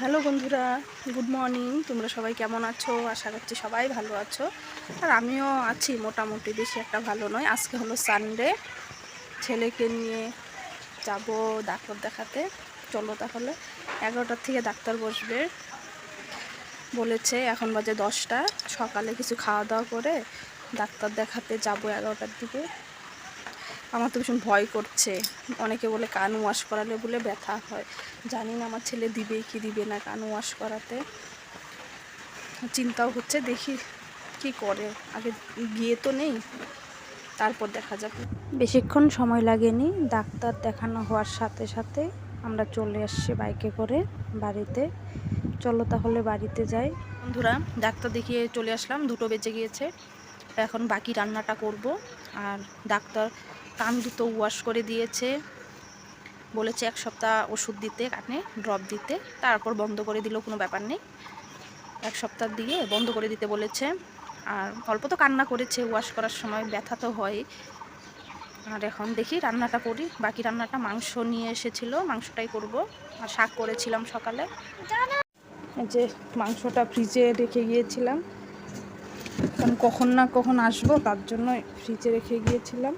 Hello বন্ধুরা, good morning. তোমরা সবাই কেমন আছো? আশা করছি সবাই ভালো আছো। আর আমিও আছি মোটামুটি, বেশি একটা ভালো নয়। আজকে হলো সানডে, ছেলেকে নিয়ে যাব ডাক্তার দেখাতে। চলো তাহলে, 11টার থেকে ডাক্তার বসবে বলেছে। এখন বাজে 10টা। সকালে কিছু খাওয়া দাওয়া করে ডাক্তার দেখাতে যাব 11টার দিকে। আমার তো ভীষণ ভয় করছে। অনেকে বলে কান ওয়াশ করালে বলে ব্যথা হয়। জানি না আমার ছেলে দিবে কি দিবে না কান ওয়াশ করাতে। চিন্তাও হচ্ছে, দেখি কি করে। আগে গিয়ে তো নেই, তারপর দেখা যাবে। বেশিক্ষণ সময় লাগেনি, ডাক্তার দেখানো হওয়ার সাথে সাথে আমরা চলে আসছি বাইকে করে বাড়িতে। চলো তাহলে বাড়িতে যাই। বন্ধুরা, ডাক্তার দেখিয়ে চলে আসলাম, 2টো বেজে গিয়েছে। এখন বাকি রান্নাটা করব। আর ডাক্তার কান দুটো ওয়াশ করে দিয়েছে, বলেছে 1 সপ্তাহ ওষুধ দিতে, কানে ড্রপ দিতে, তারপর বন্ধ করে দিলেও কোনো ব্যাপার নেই। 1 সপ্তাহ দিয়ে বন্ধ করে দিতে বলেছে। আর অল্প তো কান্না করেছে, ওয়াশ করার সময় ব্যথা তো হয়। আর এখন দেখি রান্নাটা করি। বাকি রান্নাটা মাংস নিয়ে এসেছিল, মাংসটাই করব। আর শাক করেছিলাম সকালে। এই যে মাংসটা ফ্রিজে রেখে গিয়েছিলাম, কারণ কখন না কখন আসবো, তার জন্য ফ্রিজে রেখে গিয়েছিলাম।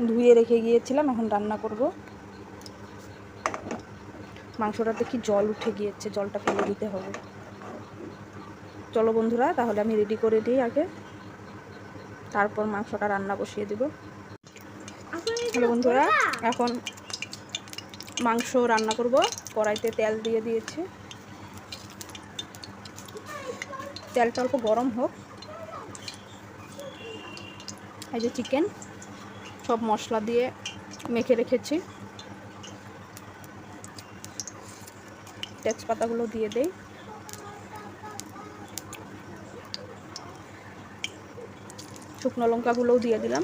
ধুয়ে রেখে গিয়েছিলাম, এখন রান্না করব। মাংসটাতে কি জল উঠে গিয়েছে, জলটা ফেলে দিতে হবে। চলো বন্ধুরা, তাহলে আমি রেডি করে দিই আগে, তারপর মাংসটা রান্না বসিয়ে দেব। হ্যালো বন্ধুরা, এখন মাংস রান্না করব। কড়াইতে তেল দিয়ে দিয়েছি, তেলটা অল্প গরম হোক। এই যে চিকেন, সব মশলা দিয়ে মেখে রেখেছি। তেজপাতাগুলো দিয়ে দেই। শুকনো লঙ্কাগুলোও দিয়ে দিলাম।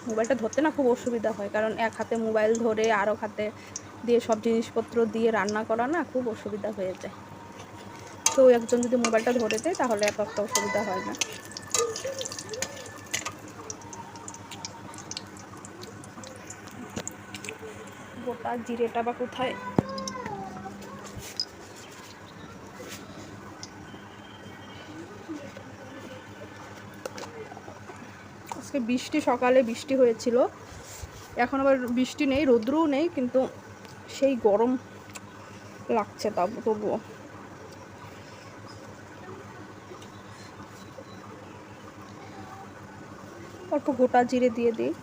মোবাইলটা ধরতে না খুব অসুবিধা হয়, কারণ এক হাতে মোবাইল ধরে আর এক হাতে দিয়ে সব জিনিসপত্র দিয়ে রান্না করা না খুব অসুবিধা হয়ে যায়। কেউ একজন যদি মোবাইলটা ধরে দেয় তাহলে এত একটা অসুবিধা হয় না। গোটা জিরেটা বা কোথায়? আজকে বৃষ্টি, সকালে বৃষ্টি হয়েছিল, এখন আবার বৃষ্টি নেই, রৌদ্রও নেই, কিন্তু সেই গরম লাগছে তবুও। অল্প গোটা জিরে দিয়ে দিই।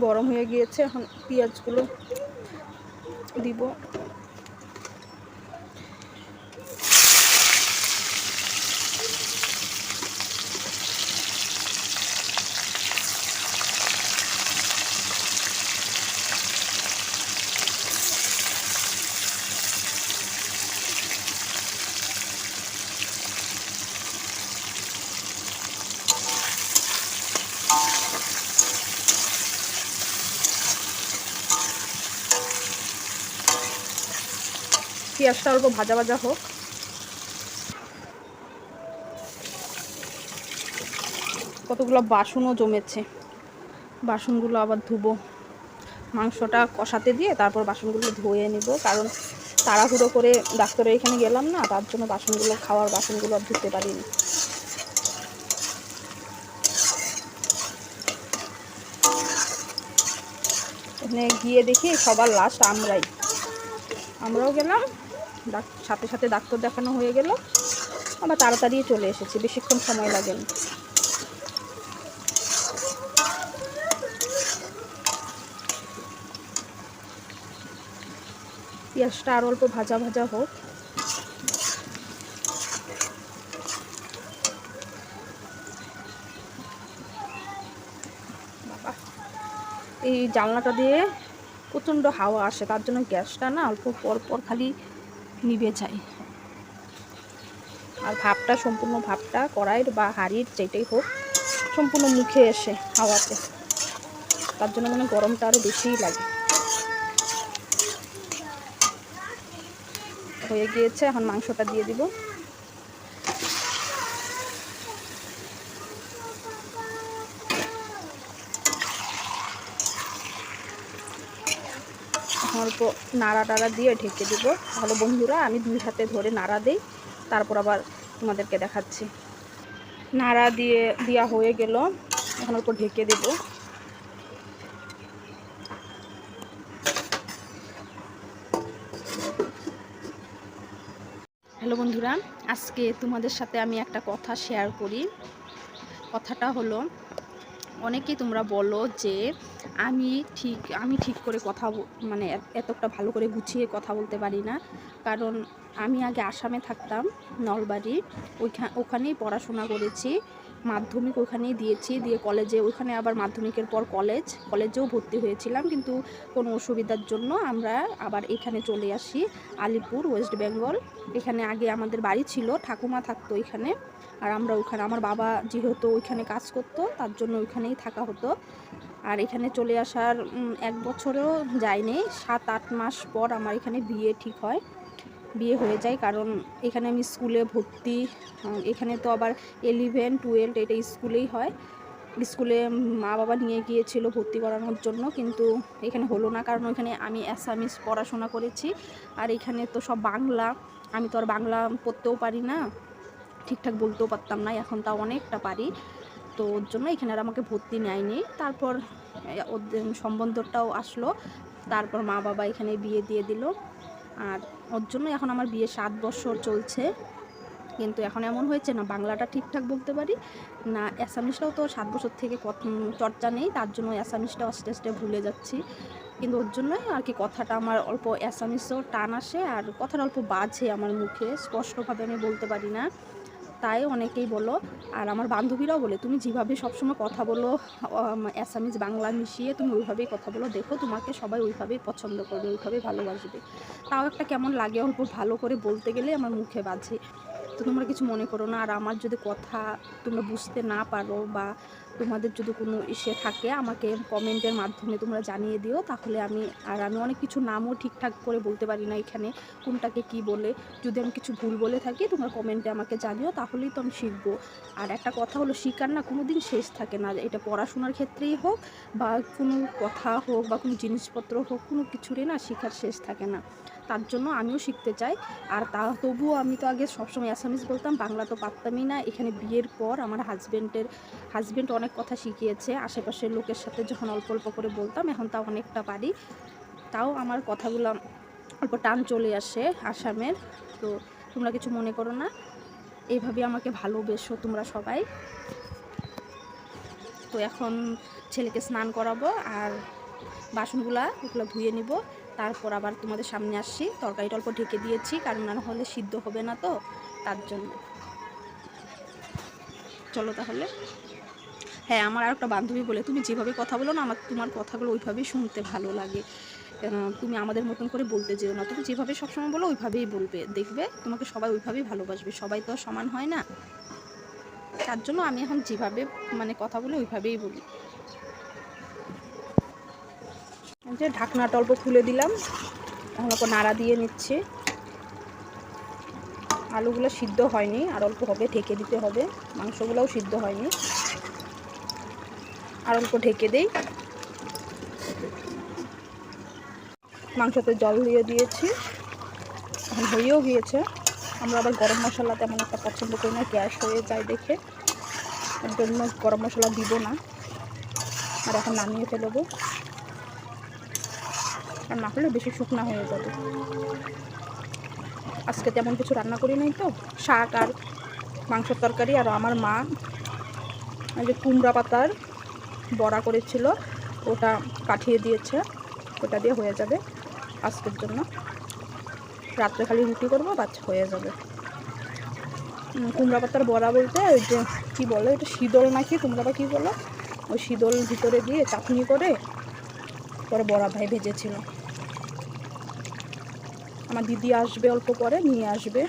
গরম হয়ে গিয়েছে, এখন পেঁয়াজগুলো দিব। পেঁয়াজটা অল্প ভাজা ভাজা হোক। কতগুলো বাসনও জমেছে, বাসনগুলো আবার ধুবো। মাংসটা কষাতে দিয়ে তারপর বাসনগুলো ধুয়ে নিব, কারণ তাড়াহুড়ো করে ডাক্তারের এখানে গেলাম না, তার জন্য বাসনগুলো, খাওয়ার বাসনগুলো আর ধুতে পারিনি। এখানে গিয়ে দেখি সবার লাস্ট আমরাও গেলাম, সাথে সাথে ডাক্তার দেখানো হয়ে গেল। আবার তাড়াতাড়ি চলে এসেছি, বেশিক্ষণ সময় লাগেনি। পেঁয়াজটা আর অল্প ভাজা ভাজা হোক। বাবা, এই জানলাটা দিয়ে প্রচণ্ড হাওয়া আসে, তার জন্য গ্যাসটা না অল্প পর পর খালি নিভে যায়। আর ভাপটা সম্পূর্ণ ভাপটা কড়াইয়ের বা হাঁড়ির যেটাই হোক সম্পূর্ণ মুখে এসে হাওয়াতে, তার জন্য মানে গরমটা আরও বেশিই লাগে। হয়ে গিয়েছে, এখন মাংসটা দিয়ে দিব। অল্প নাড়া টাড়া দিয়ে ঢেকে দিব। তাহলে বন্ধুরা আমি 2 হাতে ধরে নাড়া দিই, তারপর আবার তোমাদেরকে দেখাচ্ছি। নাড়া দেওয়া হয়ে গেল, এখন অল্প ঢেকে দেব। হ্যালো বন্ধুরা, আজকে তোমাদের সাথে আমি একটা কথা শেয়ার করি। কথাটা হলো, অনেকেই তোমরা বলো যে আমি ঠিক করে কথা মানে এতটা ভালো করে গুছিয়ে কথা বলতে পারি না। কারণ আমি আগে আসামে থাকতাম, নলবাড়ি, ওখানেই পড়াশোনা করেছি, মাধ্যমিক ওখানেই দিয়েছি, দিয়ে কলেজে, ওখানে আবার মাধ্যমিকের পর কলেজেও ভর্তি হয়েছিলাম, কিন্তু কোনো অসুবিধার জন্য আমরা আবার এখানে চলে আসি, আলিপুর, ওয়েস্ট বেঙ্গল। এখানে আগে আমাদের বাড়ি ছিল, ঠাকুমা থাকতো এখানে, আর আমরা ওখানে, আমার বাবা যেহেতু ওইখানে কাজ করতো তার জন্য ওইখানেই থাকা হতো। আর এখানে চলে আসার 1 বছরও যায়নি, 7-8 মাস পর আমার এখানে বিয়ে হয়ে যায়। কারণ এখানে আমি স্কুলে ভর্তি, এখানে তো আবার 11-12 এটা স্কুলেই হয়। স্কুলে মা বাবা নিয়ে গিয়েছিল ভর্তি করানোর জন্য, কিন্তু এখানে হলো না, কারণ ওইখানে আমি অ্যাসামিস পড়াশোনা করেছি, আর এখানে তো সব বাংলা, আমি তো আর বাংলা পড়তেও পারি না, ঠিকঠাক বলতেও পারতাম না, এখন তাও অনেকটা পারি। তো ওর জন্য এখানে আর আমাকে ভর্তি নেয়নি। তারপর ওদের সম্বন্ধটাও আসলো, তারপর মা বাবা এখানে বিয়ে দিয়ে দিল, আর ওর জন্য এখন আমার বিয়ে 7 বছর চলছে। কিন্তু এখন এমন হয়েছে না বাংলাটা ঠিকঠাক বলতে পারি না, অ্যাসামিসটাও তো 7 বছর থেকে চর্চা নেই, তার জন্য অ্যাসামিসটাও আস্তে আস্তে ভুলে যাচ্ছি। কিন্তু ওর জন্যই আর কি কথাটা আমার অল্প অ্যাসামিসও টান আসে, আর কথাটা অল্প বাজে আমার মুখে, স্পষ্টভাবে আমি বলতে পারি না। তাই অনেকেই বলো, আর আমার বান্ধবীরাও বলে, তুমি যেভাবে সবসময় কথা বলো অ্যাসামিজ বাংলা মিশিয়ে, তুমি ওইভাবেই কথা বলো, দেখো তোমাকে সবাই ওইভাবেই পছন্দ করবে, ওইভাবেই ভালোবাসবে। তাও একটা কেমন লাগে, অল্প ভালো করে বলতে গেলে আমার মুখে বাজে। তো তোমরা কিছু মনে করো না, আর আমার যদি কথা তোমরা বুঝতে না পারো বা তোমাদের যদি কোনো ইসে থাকে আমাকে কমেন্টের মাধ্যমে তোমরা জানিয়ে দিও, তাহলে আমি অনেক কিছু নামও ঠিকঠাক করে বলতে পারি না এখানে, কোনটাকে কি বলে, যদি আমি কিছু ভুল বলে থাকি তোমরা কমেন্টে আমাকে জানিও, তাহলেই তো আমি শিখবো। আর একটা কথা হলো, শিকার না কোনো দিন শেষ থাকে না, এটা পড়াশোনার ক্ষেত্রেই হোক বা কোনো কথা হোক বা কোনো জিনিসপত্র হোক, কোনো কিছুরই না শেখার শেষ থাকে না। তার জন্য আমিও শিখতে চাই। আর তবুও আমি তো আগে সবসময় অ্যাসামিস বলতাম, বাংলা তো পারতামই না। এখানে বিয়ের পর আমার হাজব্যান্ড অনেক কথা শিখিয়েছে, আশেপাশের লোকের সাথে যখন অল্প অল্প করে বলতাম, এখন তাও অনেকটা পারি। তাও আমার কথাগুলো অল্প টান চলে আসে আসামের। তো তোমরা কিছু মনে করো না, এইভাবে আমাকে ভালোবেসো তোমরা সবাই। তো এখন ছেলেকে স্নান করাবো, আর বাসনগুলো ওগুলো ধুয়ে নিব, তারপর আবার তোমাদের সামনে আসছি। তরকারিটা অল্প ঢেকে দিয়েছি, কারণ না হলে সিদ্ধ হবে না, তো তার জন্য। চলো তাহলে। হ্যাঁ, আমার আর একটা বান্ধবী বলে, তুমি যেভাবে কথা বলো না, তোমার কথাগুলো ওইভাবেই শুনতে ভালো লাগে, তুমি আমাদের মতন করে বলতে যেও না, তুমি যেভাবে সবসময় বলো ওইভাবেই বলবে, দেখবে তোমাকে সবাই ওইভাবেই ভালোবাসবে, সবাই তো সমান হয় না। তার জন্য আমি এখন যেভাবে মানে কথা বলি ওইভাবেই বলি। যে ঢাকনাটা অল্প খুলে দিলাম, এখন অল্প নাড়া দিয়ে নিচ্ছে। আলুগুলো সিদ্ধ হয়নি, আর অল্প হবে, ঢেকে দিতে হবে। মাংসগুলোও সিদ্ধ হয়নি, আর অল্প ঢেকে দেই। মাংসতে জল দিয়ে দিয়েছি, এখন হয়েও গিয়েছে। আমরা আবার গরম মশলা তেমন একটা পছন্দ করি না, গ্যাস হয়ে যায় দেখে, এর জন্য গরম মশলা দিব না। আর এখন নামিয়ে ফেলবো, আর না হলে বেশি শুকনা হয়ে যাবে। আজকে তেমন কিছু রান্না করি নাই, তো শাক আর মাংসের তরকারি। আর আমার মা এই যে কুমড়া পাতার বড়া করেছিল, ওটা পাঠিয়ে দিয়েছে, ওটা দিয়ে হয়ে যাবে আজকের জন্য। রাত্রে খালি রুটি করবো, বাচ্চা হয়ে যাবে। কুমড়া পাতার বড়া বলতে ওই যে কী বলে, ওটা শীতল নাকি তোমরা বা কী বলো, ওই শীতল ভিতরে দিয়ে চাটনি করে পরে বড়া ভাই ভেজেছিল। আমার দিদি আসবে অল্প পরে, নিয়ে আসবে।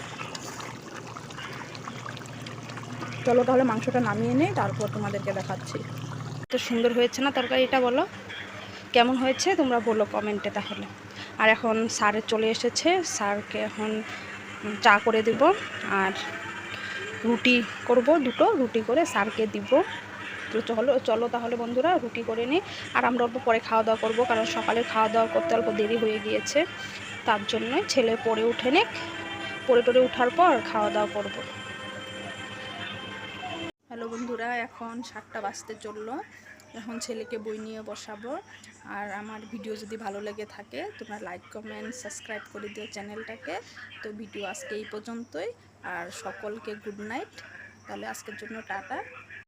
চলো তাহলে মাংসটা নামিয়ে নেই, তারপর তোমাদেরকে দেখাচ্ছি। তো সুন্দর হয়েছে না তরকারিটা? বলো কেমন হয়েছে, তোমরা বলো কমেন্টে তাহলে। আর এখন স্যার চলে এসেছে, স্যারকে এখন চা করে দেব আর রুটি করব, দুটো রুটি করে স্যারকে দিব। তো চলো তাহলে বন্ধুরা রুটি করে নিই। আর আমরা অল্প পরে খাওয়া দাওয়া করবো, কারণ সকালে খাওয়া দাওয়া করতে অল্প দেরি হয়ে গিয়েছে, তার জন্যই ছেলে পড়ে উঠে নিক, পড়ে টরে উঠার পর খাওয়া দাওয়া করব। হ্যালো বন্ধুরা, এখন 7টা বাজতে চললো। এখন ছেলেকে বই নিয়ে বসাবো। আর আমার ভিডিও যদি ভালো লেগে থাকে তোমরা লাইক কমেন্ট সাবস্ক্রাইব করে দিও চ্যানেলটাকে। তো ভিডিও আজকে এই পর্যন্তই, আর সকলকে গুড নাইট। তাহলে আজকের জন্য টাটা।